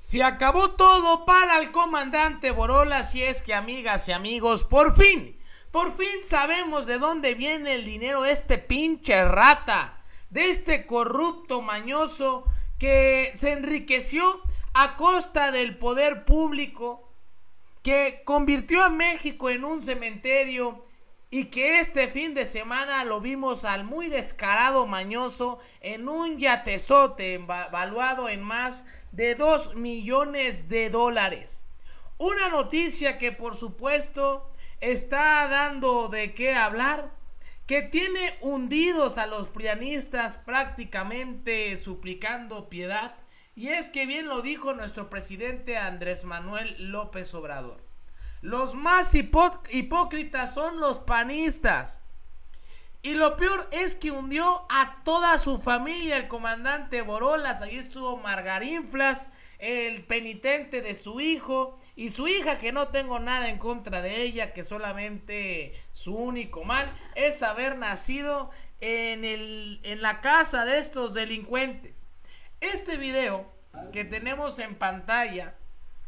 Se acabó todo para el comandante Borolas, y es que, amigas y amigos, por fin sabemos de dónde viene el dinero de este pinche rata, de este corrupto mañoso que se enriqueció a costa del poder público, que convirtió a México en un cementerio, y que este fin de semana lo vimos al muy descarado mañoso en un yatezote valuado en más de $2 millones. Una noticia que, por supuesto, está dando de qué hablar, que tiene hundidos a los prianistas prácticamente suplicando piedad. Y es que bien lo dijo nuestro presidente Andrés Manuel López Obrador: los más hipócritas son los panistas. Y lo peor es que hundió a toda su familia el comandante Borolas. Ahí estuvo Margarinflas, el penitente de su hijo, y su hija, que no tengo nada en contra de ella, que solamente su único mal es haber nacido en la casa de estos delincuentes. Este video que tenemos en pantalla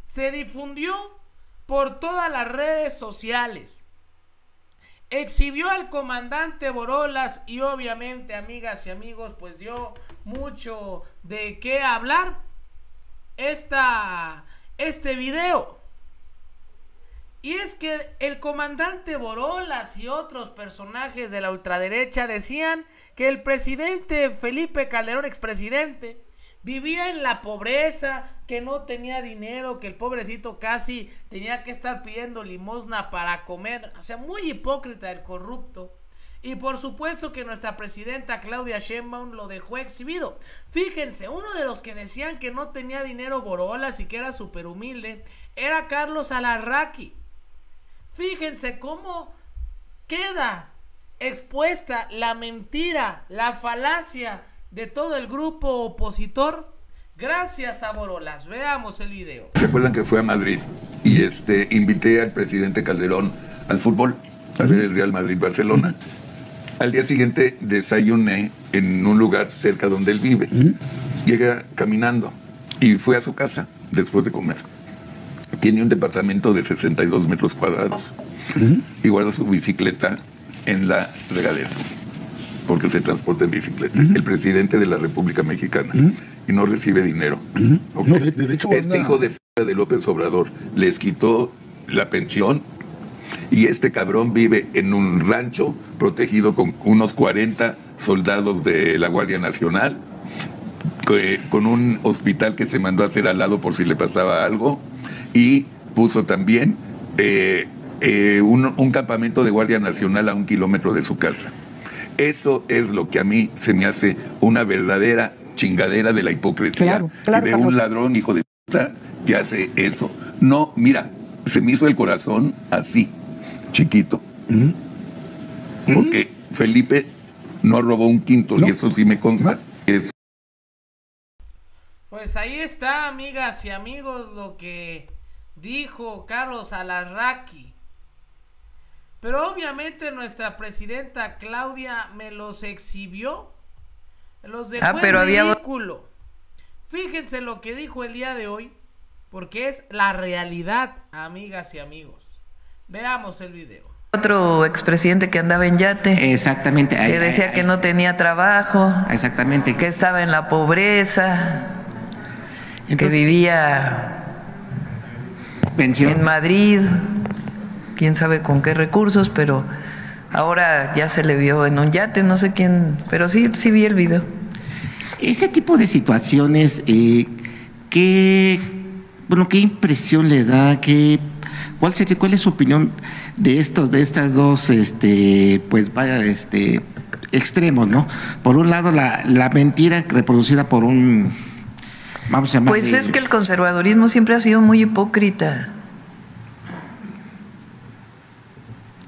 se difundió por todas las redes sociales. Exhibió al comandante Borolas y obviamente, amigas y amigos, pues dio mucho de qué hablar este video. Y es que el comandante Borolas y otros personajes de la ultraderecha decían que el presidente Felipe Calderón, expresidente, vivía en la pobreza, que no tenía dinero, que el pobrecito casi tenía que estar pidiendo limosna para comer. O sea, muy hipócrita el corrupto. Y por supuesto que nuestra presidenta Claudia Sheinbaum lo dejó exhibido. Fíjense, uno de los que decían que no tenía dinero Borolas y que era súper humilde era Carlos Alarraqui. Fíjense cómo queda expuesta la mentira, la falacia de todo el grupo opositor gracias a Borolas. Veamos el video. ¿Se acuerdan que fue a Madrid y invité al presidente Calderón al fútbol, a ver el Real Madrid-Barcelona? Al día siguiente desayuné en un lugar cerca donde él vive. Llega caminando y fue a su casa después de comer. Tiene un departamento de 62 metros cuadrados y guarda su bicicleta en la regadera, porque se transporta en bicicleta. El presidente de la República Mexicana, y no recibe dinero. Okay. No, de hecho, hijo de p de López Obrador les quitó la pensión, y este cabrón vive en un rancho protegido con unos 40 soldados de la Guardia Nacional, con un hospital que se mandó a hacer al lado por si le pasaba algo, y puso también un campamento de Guardia Nacional a 1 kilómetro de su casa. Eso es lo que a mí se me hace una verdadera chingadera de la hipocresía, claro, de un ladrón hijo de puta que hace eso. No, mira, se me hizo el corazón así, chiquito. Porque Felipe no robó un quinto, y eso sí me consta. Pues ahí está, amigas y amigos, lo que dijo Carlos Alarraqui. Pero obviamente nuestra presidenta Claudia me los exhibió, los dejó en ridículo. Fíjense lo que dijo el día de hoy, porque es la realidad, amigas y amigos. Veamos el video. Otro expresidente que andaba en yate. Exactamente. Que decía que no tenía trabajo. Exactamente. Que estaba en la pobreza. Entonces, que vivía en Madrid. Quién sabe con qué recursos, pero ahora ya se le vio en un yate, no sé quién, pero sí vi el video. Ese tipo de situaciones, ¿qué impresión le da? ¿Cuál es su opinión de estas dos, extremos, ¿no? Por un lado, la mentira reproducida por un, vamos a llamar. Pues es que el conservadurismo siempre ha sido muy hipócrita.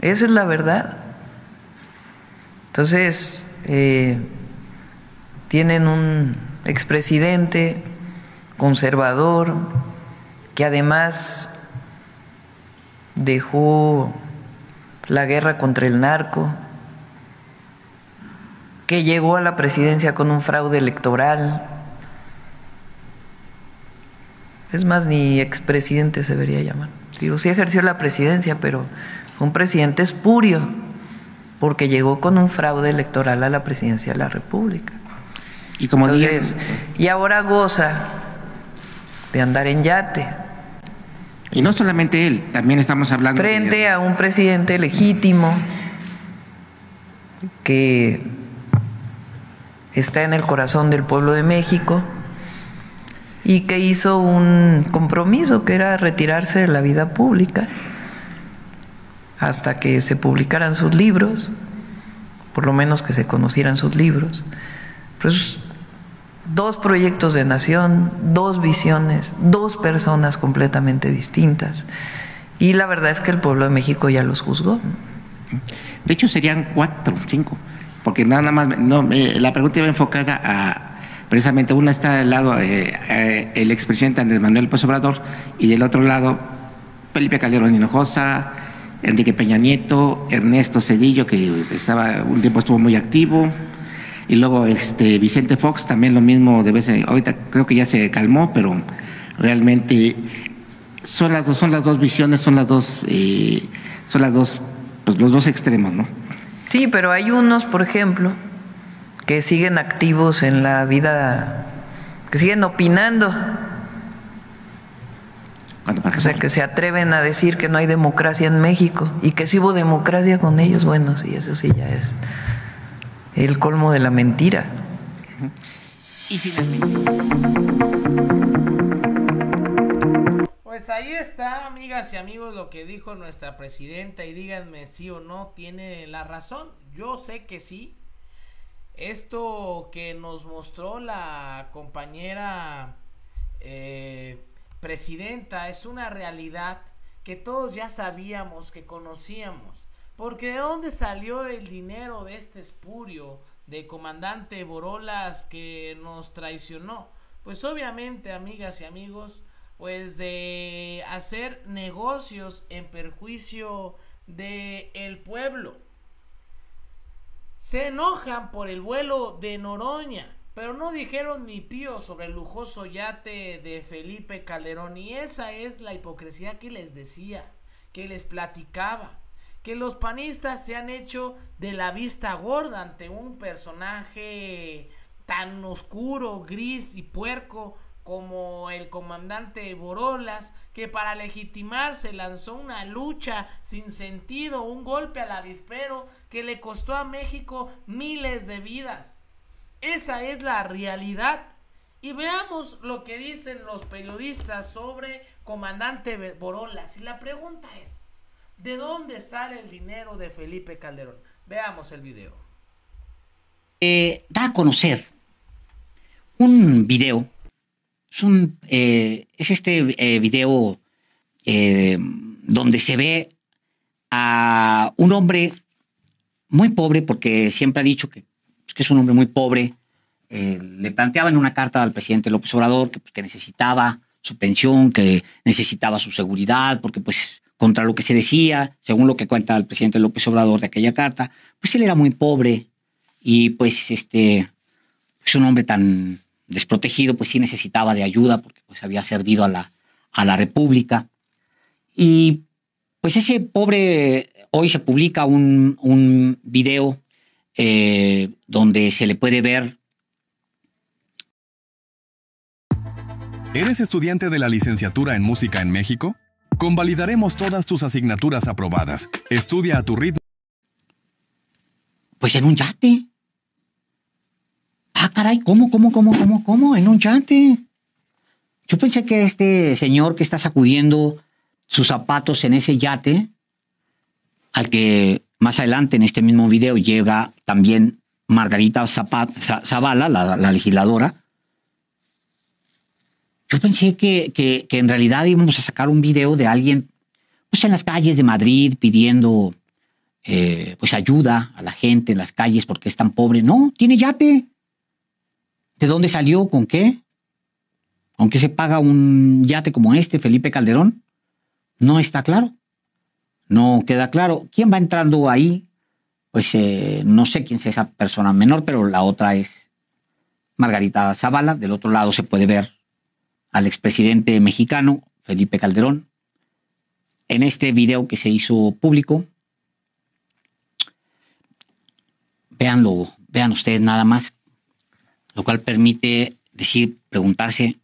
Esa es la verdad. Entonces, tienen un expresidente conservador que además dejó la guerra contra el narco, que llegó a la presidencia con un fraude electoral. Es más, ni expresidente se debería llamar. Digo, sí ejerció la presidencia, pero un presidente espurio, porque llegó con un fraude electoral a la presidencia de la República. Y como entonces, y ahora goza de andar en yate. Y no solamente él, también estamos hablando frente a un presidente legítimo que está en el corazón del pueblo de México y que hizo un compromiso que era retirarse de la vida pública hasta que se publicaran sus libros, por lo menos que se conocieran sus libros. Pues, 2 proyectos de nación, 2 visiones, 2 personas completamente distintas. Y la verdad es que el pueblo de México ya los juzgó. De hecho serían 4, 5, porque nada más, la pregunta iba enfocada a, precisamente, una está al lado el expresidente Andrés Manuel López Obrador, y del otro lado Felipe Calderón Hinojosa, Enrique Peña Nieto, Ernesto Zedillo, que un tiempo estuvo muy activo, y luego Vicente Fox, también lo mismo, ahorita creo que ya se calmó, pero realmente son las dos visiones, son las dos, pues los dos extremos, ¿no? Sí, pero hay unos, por ejemplo, que siguen activos en la vida, que siguen opinando. O sea, que se atreven a decir que no hay democracia en México y que sí hubo democracia con ellos. Bueno, sí, eso sí ya es el colmo de la mentira. Y finalmente, pues ahí está, amigas y amigos, lo que dijo nuestra presidenta, y díganme si o no tiene la razón. Yo sé que sí. Esto que nos mostró la compañera presidenta es una realidad que todos ya sabíamos, que conocíamos. Porque ¿de dónde salió el dinero de este espurio de comandante Borolas que nos traicionó? Pues obviamente, amigas y amigos, pues de hacer negocios en perjuicio del pueblo. Se enojan por el vuelo de Noroña, pero no dijeron ni pío sobre el lujoso yate de Felipe Calderón. Y esa es la hipocresía que les decía, que les platicaba. Que los panistas se han hecho de la vista gorda ante un personaje tan oscuro, gris y puerco como el comandante Borolas, que para legitimarse lanzó una lucha sin sentido, un golpe al avispero que le costó a México miles de vidas. Esa es la realidad. Y veamos lo que dicen los periodistas sobre comandante Borolas. Y la pregunta es, ¿de dónde sale el dinero de Felipe Calderón? Veamos el video. Da a conocer un video. Es este video donde se ve a un hombre muy pobre, porque siempre ha dicho que es un hombre muy pobre. Le planteaba en una carta al presidente López Obrador que necesitaba su pensión, que necesitaba su seguridad, porque pues contra lo que se decía, según lo que cuenta el presidente López Obrador de aquella carta, pues él era muy pobre y pues es un hombre tan desprotegido, pues sí necesitaba de ayuda porque pues había servido a la República. Y pues ese pobre, hoy se publica un video donde se le puede ver. ¿Eres estudiante de la licenciatura en música en México? Convalidaremos todas tus asignaturas aprobadas. Estudia a tu ritmo. Pues en un yate. Ah, caray, ¿cómo? En un yate. Yo pensé que este señor que está sacudiendo sus zapatos en ese yate, al que más adelante en este mismo video llega también Margarita Zavala, la legisladora. Yo pensé que en realidad íbamos a sacar un video de alguien pues en las calles de Madrid pidiendo pues ayuda a la gente en las calles porque es tan pobre. No, tiene yate. ¿De dónde salió? ¿Con qué? ¿Con qué se paga un yate como este, Felipe Calderón? No está claro. No queda claro. ¿Quién va entrando ahí? Pues no sé quién sea esa persona menor, pero la otra es Margarita Zavala. Del otro lado se puede ver al expresidente mexicano, Felipe Calderón. En este video que se hizo público, véanlo, vean ustedes nada más, lo cual permite preguntarse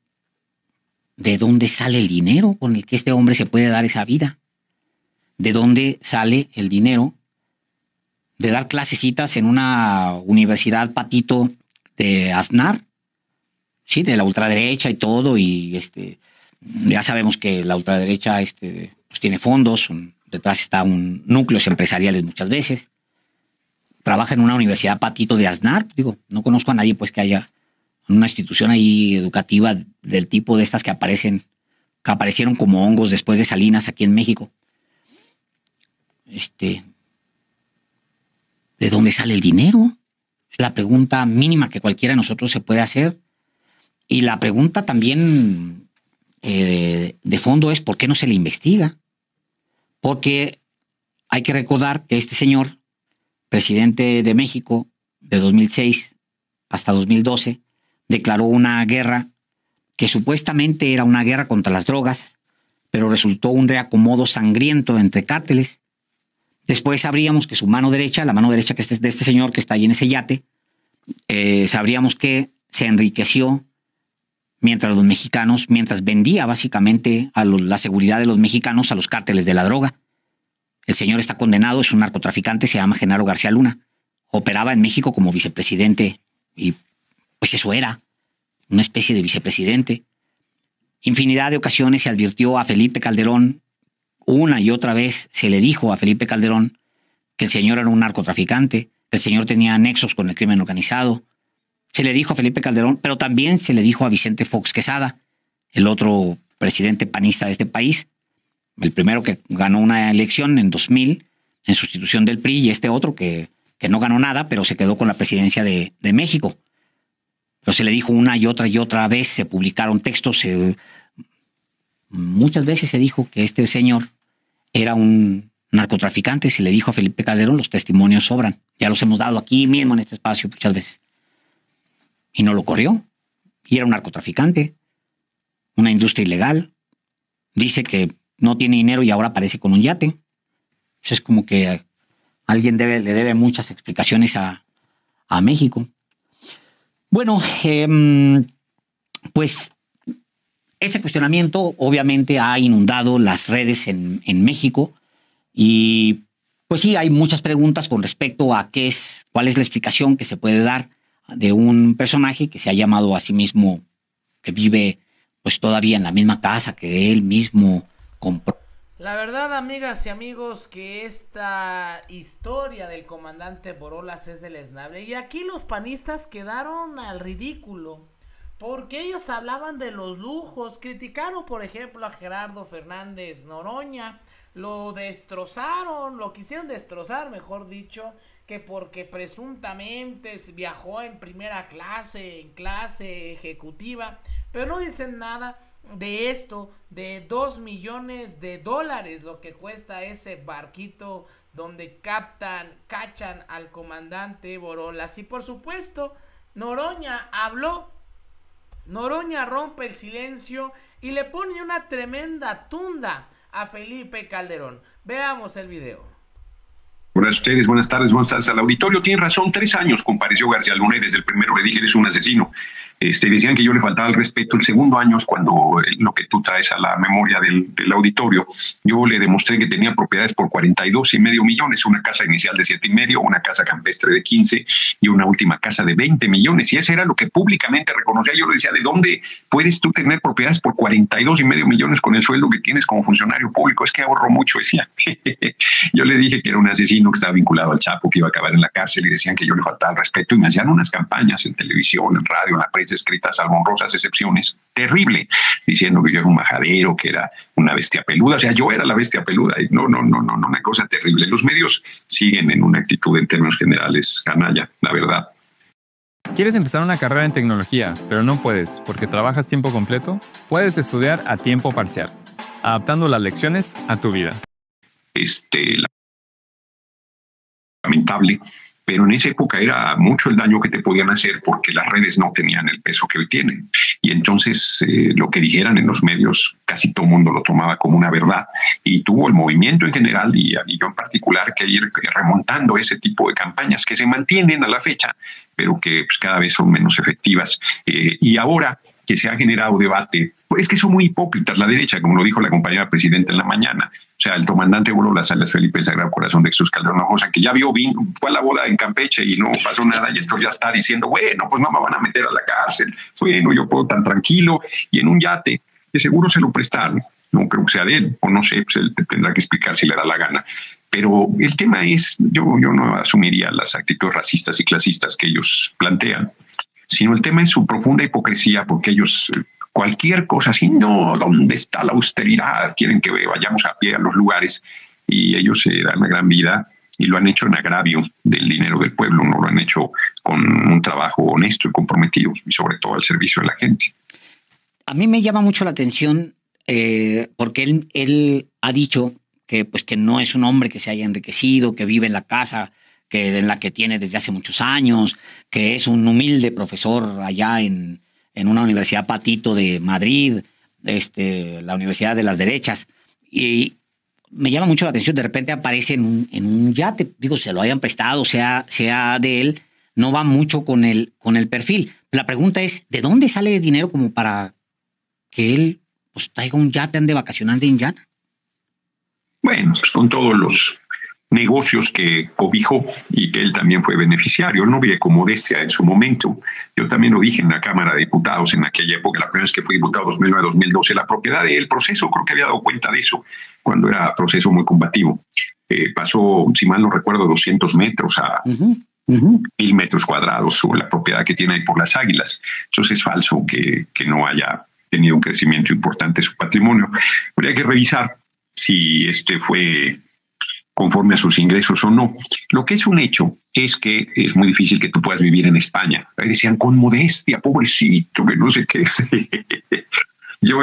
de dónde sale el dinero con el que este hombre se puede dar esa vida. ¿De dónde sale el dinero de dar clasecitas en una universidad patito de Aznar? Sí, de la ultraderecha y todo, y ya sabemos que la ultraderecha pues tiene fondos, detrás está un núcleos empresariales muchas veces. Trabaja en una universidad patito de Aznar. Digo, no conozco a nadie pues que haya una institución ahí educativa del tipo de estas que aparecieron como hongos después de Salinas aquí en México. ¿De dónde sale el dinero? Es la pregunta mínima que cualquiera de nosotros se puede hacer. Y la pregunta también de fondo es ¿por qué no se le investiga? Porque hay que recordar que este señor, presidente de México de 2006 hasta 2012, declaró una guerra que supuestamente era una guerra contra las drogas, pero resultó un reacomodo sangriento entre cárteles. Después sabríamos que su mano derecha, la mano derecha que de este señor que está ahí en ese yate, sabríamos que se enriqueció mientras vendía básicamente la seguridad de los mexicanos a los cárteles de la droga. El señor está condenado, es un narcotraficante, se llama Genaro García Luna. Operaba en México como vicepresidente y pues eso era, una especie de vicepresidente. Infinidad de ocasiones se advirtió a Felipe Calderón, una y otra vez se le dijo a Felipe Calderón que el señor era un narcotraficante, que el señor tenía nexos con el crimen organizado. Se le dijo a Felipe Calderón, pero también se le dijo a Vicente Fox Quesada, el otro presidente panista de este país, el primero que ganó una elección en 2000 en sustitución del PRI, y este otro que no ganó nada, pero se quedó con la presidencia de México. Pero se le dijo una y otra vez, se publicaron textos, muchas veces se dijo que este señor era un narcotraficante. Se le dijo a Felipe Calderón, los testimonios sobran. Ya los hemos dado aquí mismo en este espacio muchas veces. Y no lo corrió. Y era un narcotraficante, una industria ilegal. Dice que no tiene dinero y ahora aparece con un yate. Eso es como que alguien le debe muchas explicaciones a México. Bueno, pues ese cuestionamiento obviamente ha inundado las redes en México, y pues sí, hay muchas preguntas con respecto a cuál es la explicación que se puede dar de un personaje que se ha llamado a sí mismo, que vive pues todavía en la misma casa que él mismo compró. La verdad, amigas y amigos, que esta historia del comandante Borolas es deleznable. Y aquí los panistas quedaron al ridículo, porque ellos hablaban de los lujos. Criticaron, por ejemplo, a Gerardo Fernández Noroña. Lo destrozaron, lo quisieron destrozar, mejor dicho, que porque presuntamente viajó en primera clase, en clase ejecutiva. Pero no dicen nada de esto, de $2 millones, lo que cuesta ese barquito donde cachan al comandante Borolas. Y por supuesto, Noroña habló. Noroña rompe el silencio y le pone una tremenda tunda a Felipe Calderón. Veamos el video. Buenas ustedes, buenas tardes al auditorio. Tiene razón, 3 años compareció García Luna y desde el primero le dije, eres un asesino. Decían que yo le faltaba el respeto. El segundo año es cuando lo que tú traes a la memoria del auditorio, yo le demostré que tenía propiedades por 42.5 millones, una casa inicial de 7.5, una casa campestre de 15 y una última casa de 20 millones. Y eso era lo que públicamente reconocía. Yo le decía, ¿de dónde puedes tú tener propiedades por 42.5 millones con el sueldo que tienes como funcionario público? Es que ahorro mucho, decía. Yo le dije que era un asesino que estaba vinculado al Chapo, que iba a acabar en la cárcel, y decían que yo le faltaba el respeto, y me hacían unas campañas en televisión, en radio, en la prensa escrita, salvo honrosas excepciones, terrible, diciendo que yo era un majadero, que era una bestia peluda. O sea, yo era la bestia peluda. Y no, una cosa terrible. Los medios siguen en una actitud en términos generales canalla, la verdad. ¿Quieres empezar una carrera en tecnología, pero no puedes porque trabajas tiempo completo? Puedes estudiar a tiempo parcial, adaptando las lecciones a tu vida. Lamentable, pero en esa época era mucho el daño que te podían hacer porque las redes no tenían el peso que hoy tienen. Y entonces lo que dijeran en los medios, casi todo el mundo lo tomaba como una verdad. Y tuvo el movimiento en general y yo en particular que ir remontando ese tipo de campañas que se mantienen a la fecha, pero que pues, cada vez son menos efectivas. Y ahora que se ha generado debate, pues es que son muy hipócritas la derecha, como lo dijo la compañera presidenta en la mañana. O sea, el comandante voló las alas Felipe el Sagrado Corazón de Jesús Calderón Hinojosa, que ya vio, fue a la boda en Campeche y no pasó nada, y esto ya está diciendo, bueno, pues no me van a meter a la cárcel. Bueno, yo puedo tan tranquilo, y en un yate, que seguro se lo prestaron. No creo que sea de él, o no sé, pues él tendrá que explicar si le da la gana. Pero el tema es, yo no asumiría las actitudes racistas y clasistas que ellos plantean, sino el tema es su profunda hipocresía, porque ellos cualquier cosa así, no, ¿dónde está la austeridad? Quieren que vayamos a pie a los lugares, y ellos se dan la gran vida y lo han hecho en agravio del dinero del pueblo, no lo han hecho con un trabajo honesto y comprometido, y sobre todo al servicio de la gente. A mí me llama mucho la atención porque él ha dicho que, pues, que no es un hombre que se haya enriquecido, que vive en la casa en la que tiene desde hace muchos años, que es un humilde profesor allá en una universidad patito de Madrid, la Universidad de las Derechas. Y me llama mucho la atención, de repente aparece en un yate, digo, se lo hayan prestado, sea de él, no va mucho con el perfil. La pregunta es, ¿de dónde sale el dinero como para que él pues traiga un yate, ande vacacionando en yate? Bueno, pues con todos los negocios que cobijó y que él también fue beneficiario. Él no vive con modestia en su momento. Yo también lo dije en la Cámara de Diputados en aquella época, la primera vez que fui diputado, 2009-2012, la propiedad del proceso, creo que había dado cuenta de eso, cuando era proceso muy combativo. Pasó, si mal no recuerdo, 200 metros a 1000 metros cuadrados sobre la propiedad que tiene ahí por las Águilas. Entonces es falso que no haya tenido un crecimiento importante su patrimonio. Habría que revisar si fue conforme a sus ingresos o no. Lo que es un hecho es que es muy difícil que tú puedas vivir en España. Ahí decían, con modestia, pobrecito, que no sé qué. Yo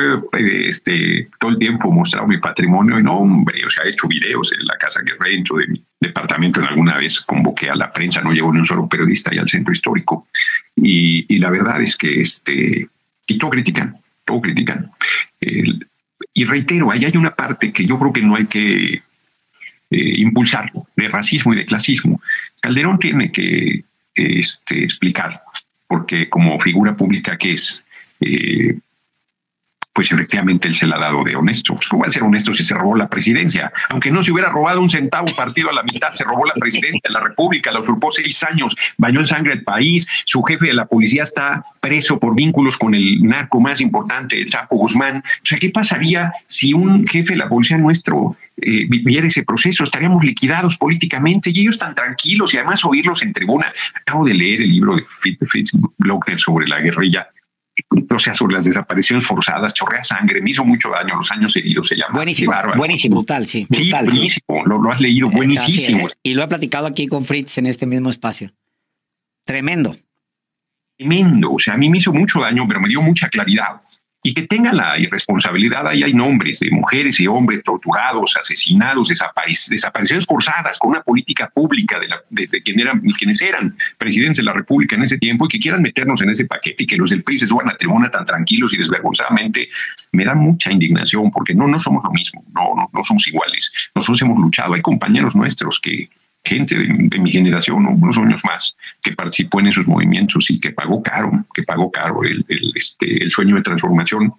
todo el tiempo he mostrado mi patrimonio, y no, hombre, o sea, he hecho videos en la casa que rento de mi departamento. Alguna vez convoqué a la prensa, no llevo ni un solo periodista y al centro histórico. Y la verdad es que y todo critican. Y reitero, ahí hay una parte que yo creo que no hay que impulsar, de racismo y de clasismo. Calderón tiene que explicar, porque como figura pública que es, pues efectivamente él se la ha dado de honesto. Pues ¿cómo va a ser honesto si se robó la presidencia? Aunque no se hubiera robado un centavo partido a la mitad, se robó la presidencia de la República, la usurpó 6 años, bañó en sangre el país, su jefe de la policía está preso por vínculos con el narco más importante, el Chapo Guzmán. O sea, ¿qué pasaría si un jefe de la policía nuestro viviera ese proceso? Estaríamos liquidados políticamente, y ellos tan tranquilos, y además oírlos en tribuna. Acabo de leer el libro de Fritz Blocher sobre la guerrilla, o sea, sobre las desapariciones forzadas, chorrea sangre, me hizo mucho daño, Los años heridos se llama. Buenísimo, buenísimo. Brutal, sí. Sí, brutal, buenísimo, sí. Lo has leído, buenísimo. Y lo he platicado aquí con Fritz en este mismo espacio. Tremendo. Tremendo, o sea, a mí me hizo mucho daño, pero me dio mucha claridad. Y que tenga la irresponsabilidad, ahí hay nombres de mujeres y hombres torturados, asesinados, desapariciones forzadas, con una política pública de quienes eran presidentes de la República en ese tiempo, y que quieran meternos en ese paquete, y que los del PRI se suban a tribuna tan tranquilos y desvergonzadamente, me da mucha indignación, porque no somos lo mismo, no somos iguales. Nosotros hemos luchado, hay compañeros nuestros gente de mi generación, unos años más, que participó en esos movimientos y que pagó caro el sueño de transformación.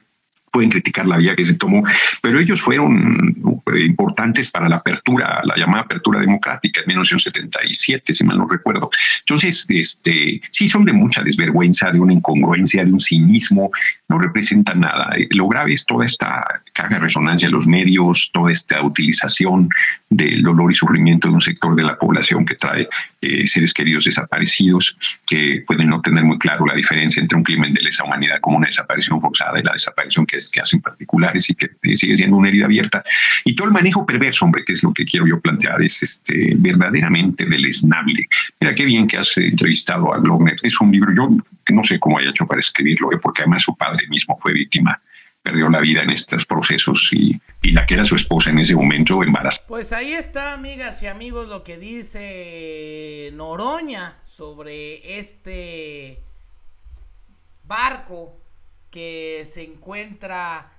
Pueden criticar la vía que se tomó, pero ellos fueron importantes para la apertura, la llamada apertura democrática en 1977, si mal no recuerdo. Entonces, sí son de mucha desvergüenza, de una incongruencia, de un cinismo, no representan nada. Lo grave es toda esta caja de resonancia de los medios, toda esta utilización del dolor y sufrimiento de un sector de la población que trae seres queridos desaparecidos, que pueden no tener muy claro la diferencia entre un crimen de lesa humanidad como una desaparición forzada y la desaparición que hacen particulares, y que sigue siendo una herida abierta. Y todo el manejo perverso, hombre, que es lo que quiero yo plantear, es verdaderamente deleznable. Mira qué bien que has entrevistado a Glockner. Es un libro, yo no sé cómo haya hecho para escribirlo, porque además su padre mismo fue víctima, perdió la vida en estos procesos, y y la que era su esposa en ese momento embarazada. Pues ahí está, amigas y amigos, lo que dice Noroña sobre este barco que se encuentra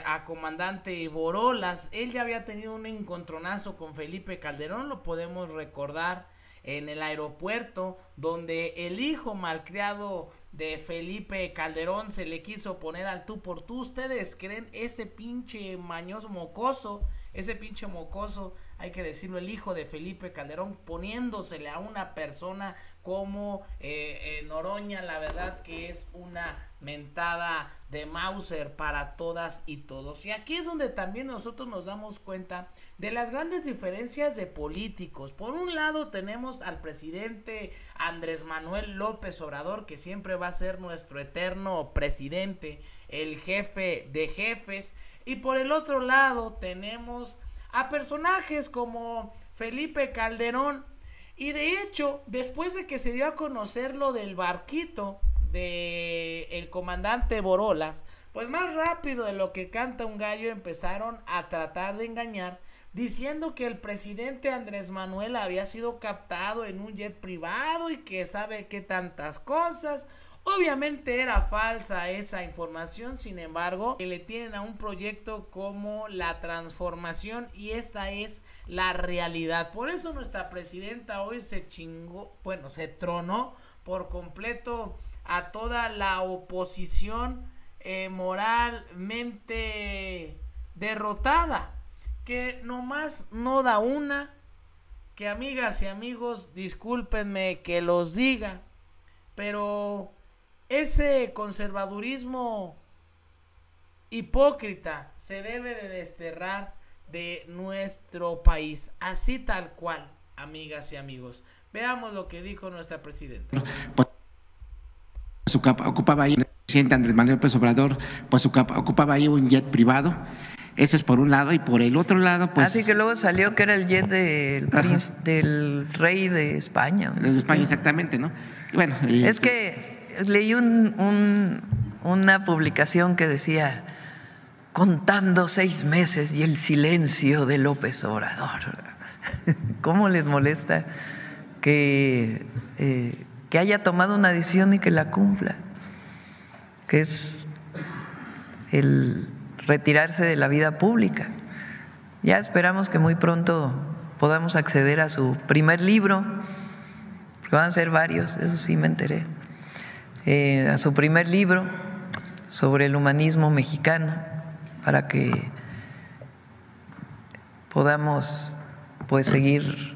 a comandante Borolas. Él ya había tenido un encontronazo con Felipe Calderón, lo podemos recordar, en el aeropuerto, donde el hijo malcriado de Felipe Calderón se le quiso poner al tú por tú. ¿Ustedes creen ese pinche mañoso mocoso, hay que decirlo, el hijo de Felipe Calderón, poniéndosele a una persona como Noroña? La verdad que es una mentada de Mauser para todas y todos. Y aquí es donde también nosotros nos damos cuenta de las grandes diferencias de políticos. Por un lado tenemos al presidente Andrés Manuel López Obrador, que siempre va a ser nuestro eterno presidente, el jefe de jefes. Y por el otro lado tenemos a personajes como Felipe Calderón. Y de hecho, después de que se dio a conocer lo del barquito de el comandante Borolas, pues más rápido de lo que canta un gallo empezaron a tratar de engañar, diciendo que el presidente Andrés Manuel había sido captado en un jet privado y que sabe qué tantas cosas. Obviamente era falsa esa información, sin embargo, le tienen a un proyecto como la transformación y esta es la realidad. Por eso nuestra presidenta hoy se tronó por completo a toda la oposición moralmente derrotada, que nomás no da una, que amigas y amigos, discúlpenme que los diga, pero ese conservadurismo hipócrita se debe de desterrar de nuestro país, así tal cual, amigas y amigos. Veamos lo que dijo nuestra presidenta. Ocupaba ahí el presidente Andrés Manuel López Obrador, pues ocupaba ahí un jet privado. Eso es por un lado, y por el otro lado, pues... Así que luego salió que era el jet del rey de España. De España, exactamente, ¿no? Y bueno, es que leí una publicación que decía, contando 6 meses y el silencio de López Obrador. ¿Cómo les molesta que haya tomado una decisión y que la cumpla? Que es el retirarse de la vida pública. Ya esperamos que muy pronto podamos acceder a su primer libro, porque van a ser varios, eso sí me enteré, a su primer libro sobre el humanismo mexicano, para que podamos pues seguir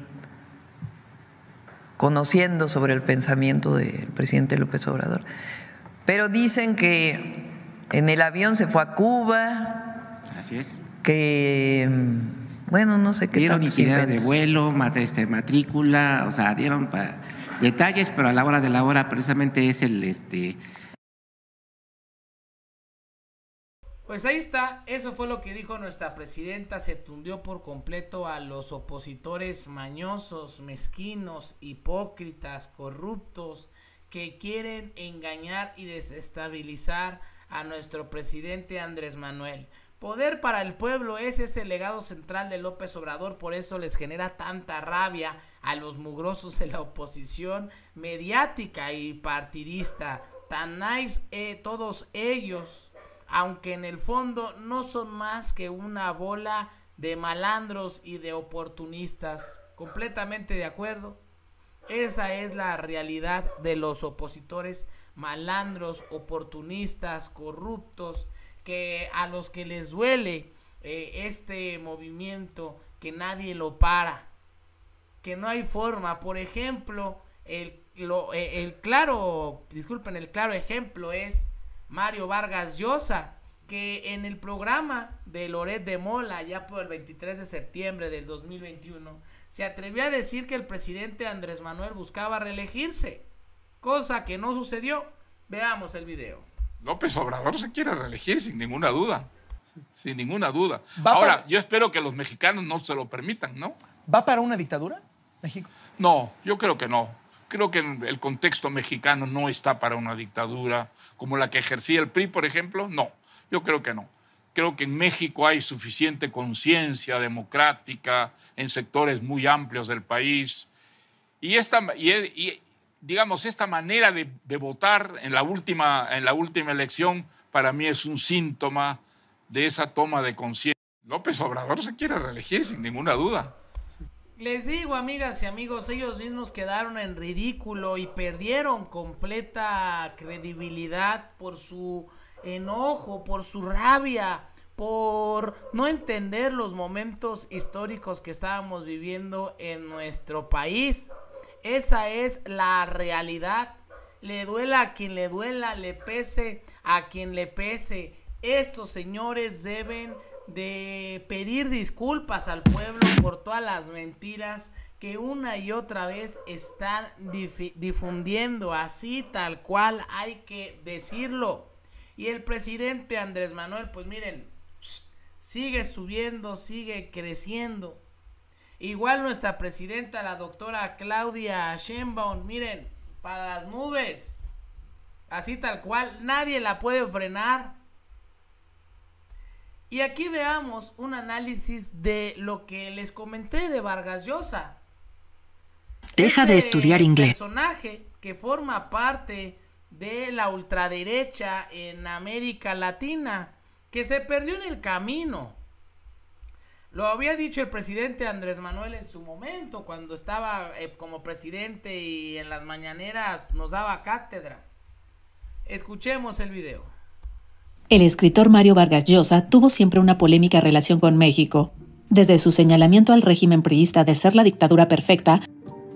conociendo sobre el pensamiento del presidente López Obrador. Pero dicen que en el avión se fue a Cuba. Así es. Que, bueno, no sé qué dieron itinerario de inventos. vuelo, matrícula, o sea, dieron detalles, pero a la hora de la hora precisamente es Pues ahí está, eso fue lo que dijo nuestra presidenta. Se tundió por completo a los opositores mañosos, mezquinos, hipócritas, corruptos, que quieren engañar y desestabilizar a nuestro presidente Andrés Manuel. Poder para el pueblo, ese es el legado central de López Obrador, por eso les genera tanta rabia a los mugrosos de la oposición mediática y partidista. Tan nice todos ellos, aunque en el fondo no son más que una bola de malandros y de oportunistas. Completamente de acuerdo. Esa es la realidad de los opositores malandros, oportunistas, corruptos, que a los que les duele este movimiento, que nadie lo para, que no hay forma. Por ejemplo, el claro ejemplo es Mario Vargas Llosa, que en el programa de Loret de Mola, ya por el 23 de septiembre del 2021, se atrevió a decir que el presidente Andrés Manuel buscaba reelegirse, cosa que no sucedió. Veamos el video. López Obrador se quiere reelegir sin ninguna duda, sin ninguna duda. Ahora, yo espero que los mexicanos no se lo permitan, ¿no? ¿Va para una dictadura, México? No, yo creo que no. Creo que el contexto mexicano no está para una dictadura como la que ejercía el PRI, por ejemplo. No, yo creo que no. Creo que en México hay suficiente conciencia democrática en sectores muy amplios del país. Y digamos, esta manera de votar en la última elección para mí es un síntoma de esa toma de conciencia. López Obrador se quiere reelegir sin ninguna duda. Les digo, amigas y amigos, ellos mismos quedaron en ridículo y perdieron completa credibilidad por su enojo, por su rabia, por no entender los momentos históricos que estábamos viviendo en nuestro país. Esa es la realidad. Le duela a quien le duela, le pese a quien le pese. Estos señores deben de pedir disculpas al pueblo por todas las mentiras que una y otra vez están difundiendo, así tal cual hay que decirlo. Y el presidente Andrés Manuel, pues miren, sigue subiendo, sigue creciendo. Igual nuestra presidenta, la doctora Claudia Sheinbaum, miren, para las nubes, así tal cual, nadie la puede frenar. Y aquí veamos un análisis de lo que les comenté de Vargas Llosa. Deja de estudiar inglés. Personaje que forma parte de la ultraderecha en América Latina, que se perdió en el camino. Lo había dicho el presidente Andrés Manuel en su momento, cuando estaba como presidente y en las mañaneras nos daba cátedra. Escuchemos el video. El escritor Mario Vargas Llosa tuvo siempre una polémica relación con México, desde su señalamiento al régimen priista de ser la dictadura perfecta,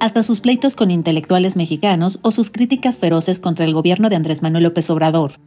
hasta sus pleitos con intelectuales mexicanos o sus críticas feroces contra el gobierno de Andrés Manuel López Obrador.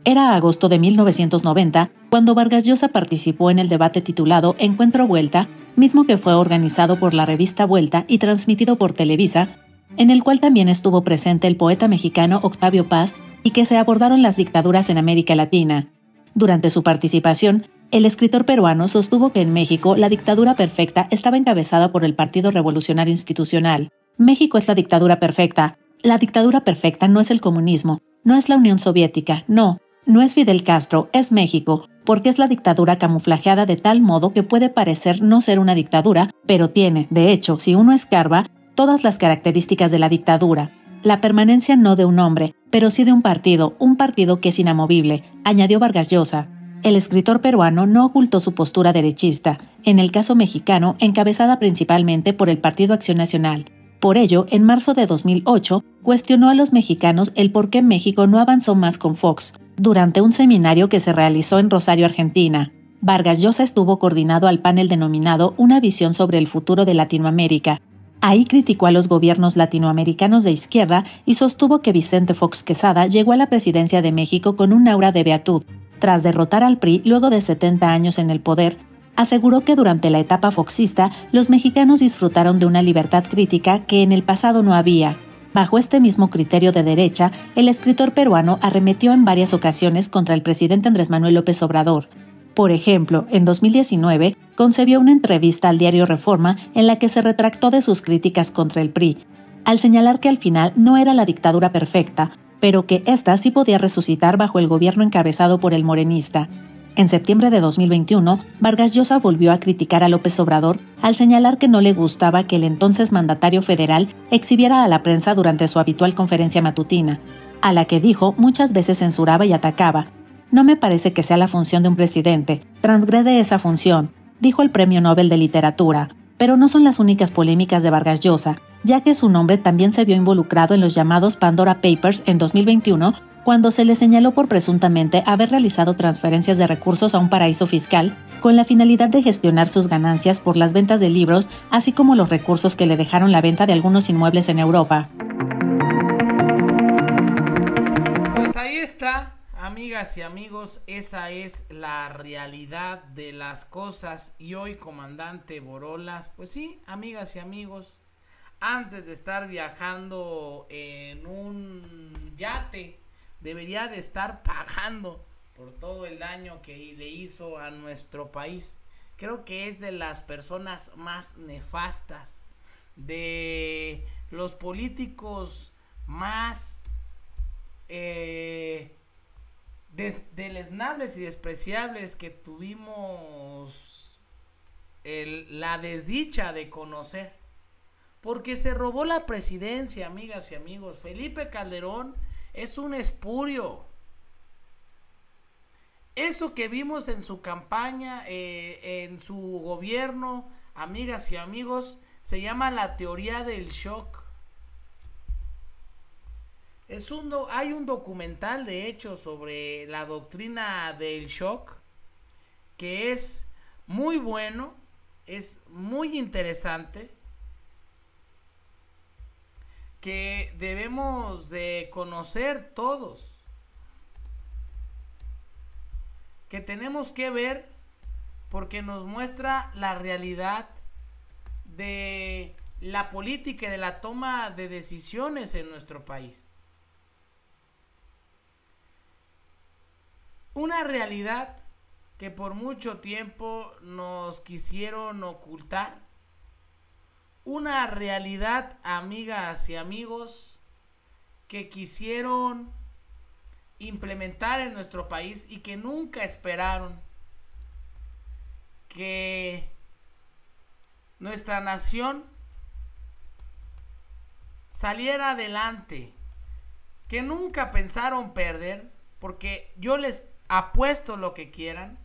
Era agosto de 1990 cuando Vargas Llosa participó en el debate titulado Encuentro Vuelta, mismo que fue organizado por la revista Vuelta y transmitido por Televisa, en el cual también estuvo presente el poeta mexicano Octavio Paz y que se abordaron las dictaduras en América Latina. Durante su participación, el escritor peruano sostuvo que en México la dictadura perfecta estaba encabezada por el Partido Revolucionario Institucional. México es la dictadura perfecta. La dictadura perfecta no es el comunismo, no es la Unión Soviética, no es Fidel Castro, es México, porque es la dictadura camuflajeada de tal modo que puede parecer no ser una dictadura, pero tiene, de hecho, si uno escarba, todas las características de la dictadura. La permanencia no de un hombre, pero sí de un partido que es inamovible, añadió Vargas Llosa. El escritor peruano no ocultó su postura derechista, en el caso mexicano encabezada principalmente por el Partido Acción Nacional. Por ello, en marzo de 2008, cuestionó a los mexicanos el por qué México no avanzó más con Fox, durante un seminario que se realizó en Rosario, Argentina. Vargas Llosa estuvo coordinado al panel denominado Una visión sobre el futuro de Latinoamérica. Ahí criticó a los gobiernos latinoamericanos de izquierda y sostuvo que Vicente Fox Quesada llegó a la presidencia de México con un aura de beatud. Tras derrotar al PRI luego de 70 años en el poder, aseguró que durante la etapa foxista los mexicanos disfrutaron de una libertad crítica que en el pasado no había. Bajo este mismo criterio de derecha, el escritor peruano arremetió en varias ocasiones contra el presidente Andrés Manuel López Obrador. Por ejemplo, en 2019, concedió una entrevista al diario Reforma en la que se retractó de sus críticas contra el PRI, al señalar que al final no era la dictadura perfecta, pero que ésta sí podía resucitar bajo el gobierno encabezado por el morenista. En septiembre de 2021, Vargas Llosa volvió a criticar a López Obrador al señalar que no le gustaba que el entonces mandatario federal exhibiera a la prensa durante su habitual conferencia matutina, a la que dijo muchas veces censuraba y atacaba. No me parece que sea la función de un presidente, transgrede esa función, dijo el Premio Nobel de Literatura. Pero no son las únicas polémicas de Vargas Llosa, ya que su nombre también se vio involucrado en los llamados Pandora Papers en 2021, cuando se le señaló por presuntamente haber realizado transferencias de recursos a un paraíso fiscal con la finalidad de gestionar sus ganancias por las ventas de libros, así como los recursos que le dejaron la venta de algunos inmuebles en Europa. Pues ahí está, amigas y amigos, esa es la realidad de las cosas. Y hoy, comandante Borolas, pues sí, amigas y amigos, antes de estar viajando en un yate, debería de estar pagando por todo el daño que le hizo a nuestro país. Creo que es de las personas más nefastas, de los políticos más deleznables y despreciables que tuvimos la desdicha de conocer. Porque se robó la presidencia, amigas y amigos. Felipe Calderón es un espurio. Eso que vimos en su campaña, en su gobierno, amigas y amigos, se llama la teoría del shock. Hay un documental, de hecho, sobre la doctrina del shock, que es muy bueno, es muy interesante, que debemos de conocer todos, que tenemos que ver, porque nos muestra la realidad de la política y de la toma de decisiones en nuestro país. Una realidad que por mucho tiempo nos quisieron ocultar. Una realidad, amigas y amigos, que quisieron implementar en nuestro país y que nunca esperaron que nuestra nación saliera adelante, que nunca pensaron perder, porque yo les apuesto lo que quieran,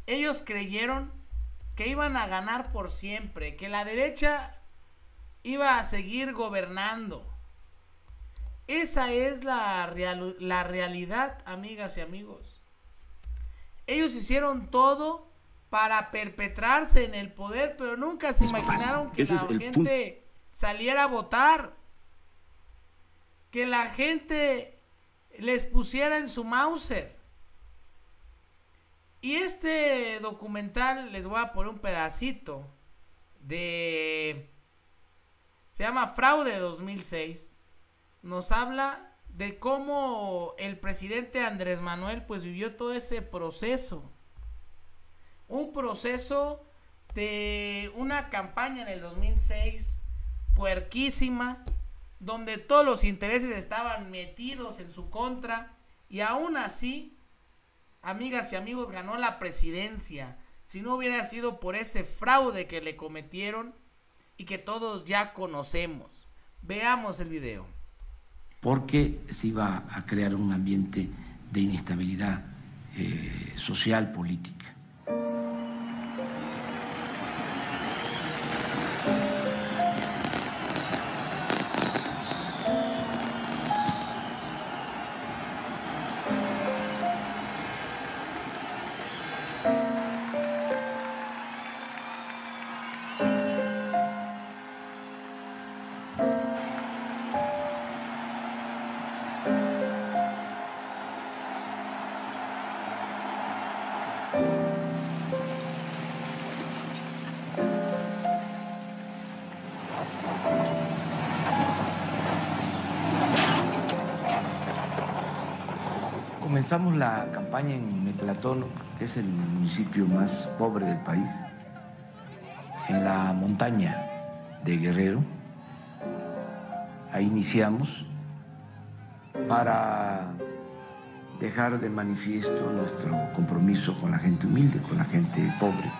ellos creyeron que iban a ganar por siempre, que la derecha iba a seguir gobernando. Esa es la realidad, amigas y amigos. Ellos hicieron todo para perpetrarse en el poder, pero nunca se imaginaron que la gente saliera a votar, que la gente les pusiera en su Mauser. Y este documental, les voy a poner un pedacito se llama Fraude 2006. Nos habla de cómo el presidente Andrés Manuel pues vivió todo ese proceso. Un proceso de una campaña en el 2006 puerquísima, donde todos los intereses estaban metidos en su contra, y aún así, amigas y amigos, ganó la presidencia. Si no hubiera sido por ese fraude que le cometieron y que todos ya conocemos. Veamos el video. Porque se iba a crear un ambiente de inestabilidad social, política. Comenzamos la campaña en Metlatón, que es el municipio más pobre del país, en la montaña de Guerrero. Ahí iniciamos para dejar de manifiesto nuestro compromiso con la gente humilde, con la gente pobre.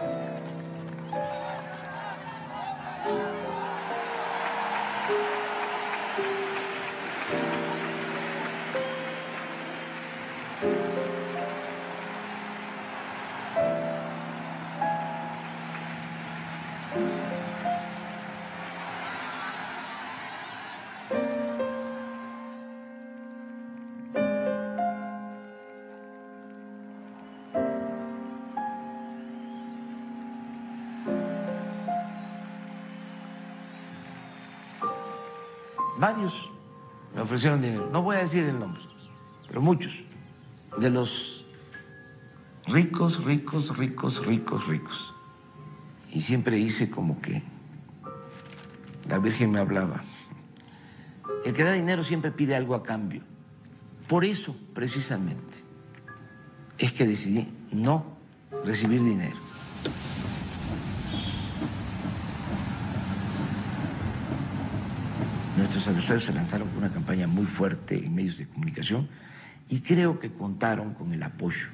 Varios me ofrecieron dinero, no voy a decir el nombre, pero muchos, de los ricos. Y siempre hice como que la Virgen me hablaba. El que da dinero siempre pide algo a cambio. Por eso, precisamente, es que decidí no recibir dinero. Nuestros adversarios se lanzaron con una campaña muy fuerte en medios de comunicación Y creo que contaron con el apoyo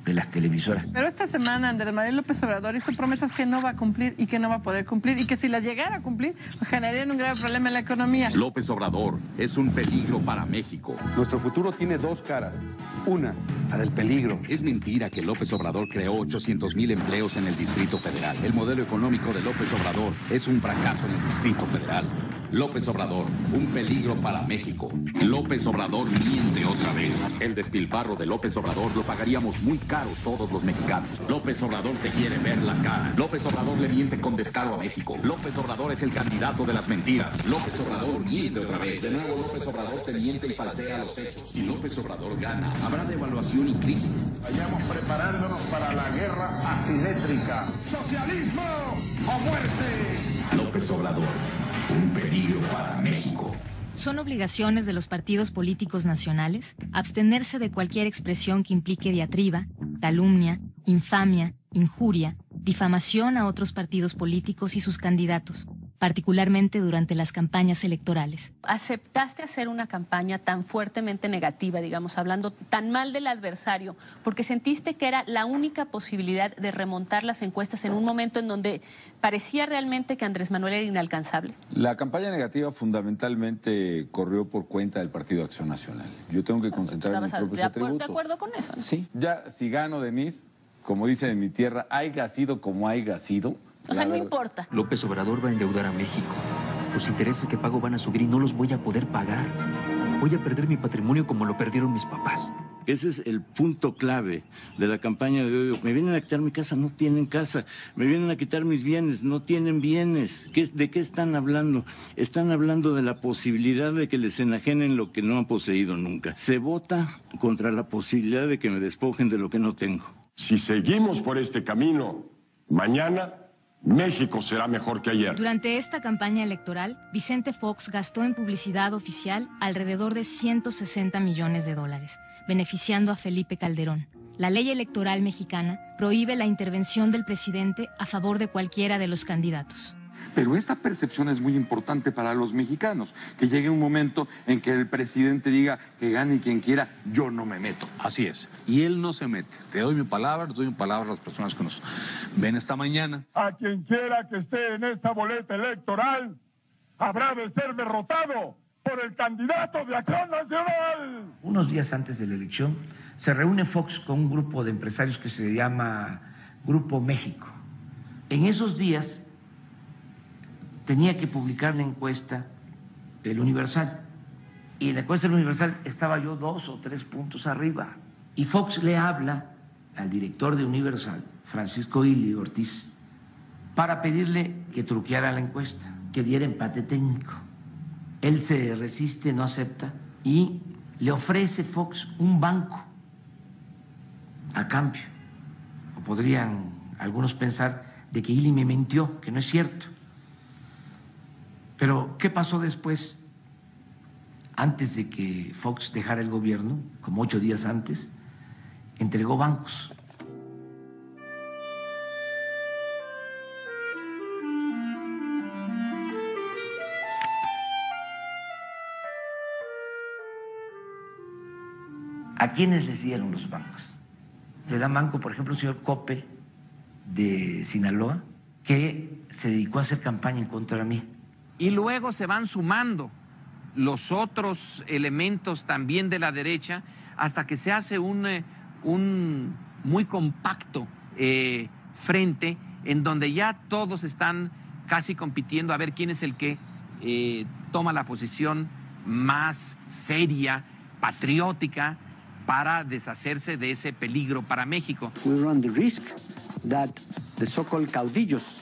de las televisoras. Pero esta semana Andrés Manuel López Obrador hizo promesas que no va a cumplir y que no va a poder cumplir y que si las llegara a cumplir generarían un grave problema en la economía. López Obrador es un peligro para México. Nuestro futuro tiene dos caras. Una, la del peligro. Es mentira que López Obrador creó 800,000 empleos en el Distrito Federal. El modelo económico de López Obrador es un fracaso en el Distrito Federal. López Obrador, un peligro para México. López Obrador miente otra vez. El despilfarro de López Obrador lo pagaríamos muy caro todos los mexicanos. López Obrador te quiere ver la cara. López Obrador le miente con descaro a México. López Obrador es el candidato de las mentiras. López Obrador miente otra vez. De nuevo López Obrador te miente y falsea los hechos. Si López Obrador gana, habrá devaluación y crisis. Vayamos preparándonos para la guerra asimétrica. ¡Socialismo o muerte! López Obrador, un peligro para México. Son obligaciones de los partidos políticos nacionales abstenerse de cualquier expresión que implique diatriba, calumnia, infamia, injuria, difamación a otros partidos políticos y sus candidatos, particularmente durante las campañas electorales. ¿Aceptaste hacer una campaña tan fuertemente negativa, digamos, hablando tan mal del adversario, porque sentiste que era la única posibilidad de remontar las encuestas en un momento en donde parecía realmente que Andrés Manuel era inalcanzable? La campaña negativa fundamentalmente corrió por cuenta del Partido Acción Nacional. Yo tengo que concentrar en mis propios atributos. ¿De acuerdo con eso? ¿No? Sí. Ya, si gano, Denise, como dicen en mi tierra, haiga sido como haiga sido. O sea, no importa. López Obrador va a endeudar a México. Los intereses que pago van a subir y no los voy a poder pagar. Voy a perder mi patrimonio como lo perdieron mis papás. Ese es el punto clave de la campaña de odio. Me vienen a quitar mi casa, no tienen casa. Me vienen a quitar mis bienes, no tienen bienes. ¿De qué están hablando? Están hablando de la posibilidad de que les enajenen lo que no han poseído nunca. Se vota contra la posibilidad de que me despojen de lo que no tengo. Si seguimos por este camino, mañana México será mejor que ayer. Durante esta campaña electoral, Vicente Fox gastó en publicidad oficial alrededor de $160 millones, beneficiando a Felipe Calderón. La ley electoral mexicana prohíbe la intervención del presidente a favor de cualquiera de los candidatos. Pero esta percepción es muy importante para los mexicanos, que llegue un momento en que el presidente diga que gane quien quiera, yo no me meto. Así es, y él no se mete. Te doy mi palabra, les doy mi palabra a las personas que nos ven esta mañana. A quien quiera que esté en esta boleta electoral, habrá de ser derrotado por el candidato de Acción Nacional. Unos días antes de la elección, se reúne Fox con un grupo de empresarios que se llama Grupo México. En esos días tenía que publicar la encuesta El Universal. Y en la encuesta del Universal estaba yo 2 o 3 puntos arriba. Y Fox le habla al director de Universal, Francisco Ili Ortiz, para pedirle que truqueara la encuesta, que diera empate técnico. Él se resiste, no acepta, y le ofrece Fox un banco a cambio. O podrían algunos pensar de que Ili me mintió, que no es cierto. Pero, ¿qué pasó después? Antes de que Fox dejara el gobierno, como 8 días antes, entregó bancos. ¿A quiénes les dieron los bancos? Le dan banco, por ejemplo, al señor Coppel de Sinaloa, que se dedicó a hacer campaña en contra de mí. Y luego se van sumando los otros elementos también de la derecha hasta que se hace un muy compacto frente en donde ya todos están casi compitiendo a ver quién es el que toma la posición más seria, patriótica, para deshacerse de ese peligro para México. We run the risk that the so-called caudillos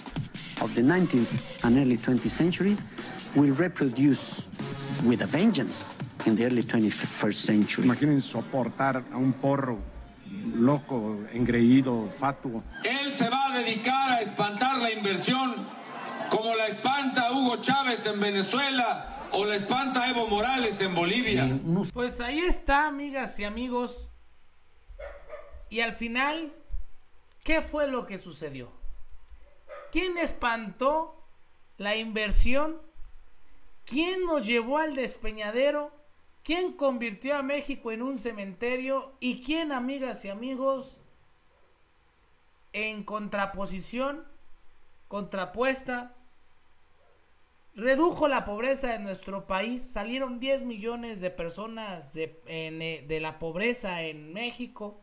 of the 19th and early 20th century will reproduce with a vengeance in the early 21st century. Imaginen soportar a un porro loco, engreído, fatuo. Él se va a dedicar a espantar la inversión como la espanta Hugo Chávez en Venezuela o la espanta Evo Morales en Bolivia. Pues ahí está, amigas y amigos. Y al final, ¿qué fue lo que sucedió? ¿Quién espantó la inversión? ¿Quién nos llevó al despeñadero? ¿Quién convirtió a México en un cementerio? ¿Y quién, amigas y amigos, en contraposición, contrapuesta, redujo la pobreza en nuestro país? Salieron 10 millones de personas de la pobreza en México.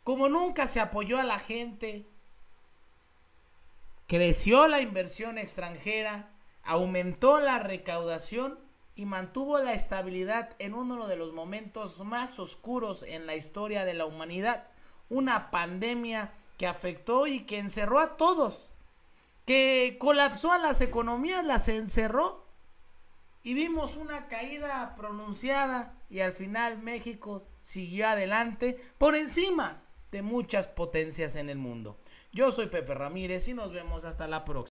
Como nunca se apoyó a la gente, creció la inversión extranjera, aumentó la recaudación y mantuvo la estabilidad en uno de los momentos más oscuros en la historia de la humanidad. Una pandemia que afectó y que encerró a todos, que colapsó a las economías, las encerró y vimos una caída pronunciada, y al final México siguió adelante por encima de muchas potencias en el mundo. Yo soy Pepe Ramírez y nos vemos hasta la próxima.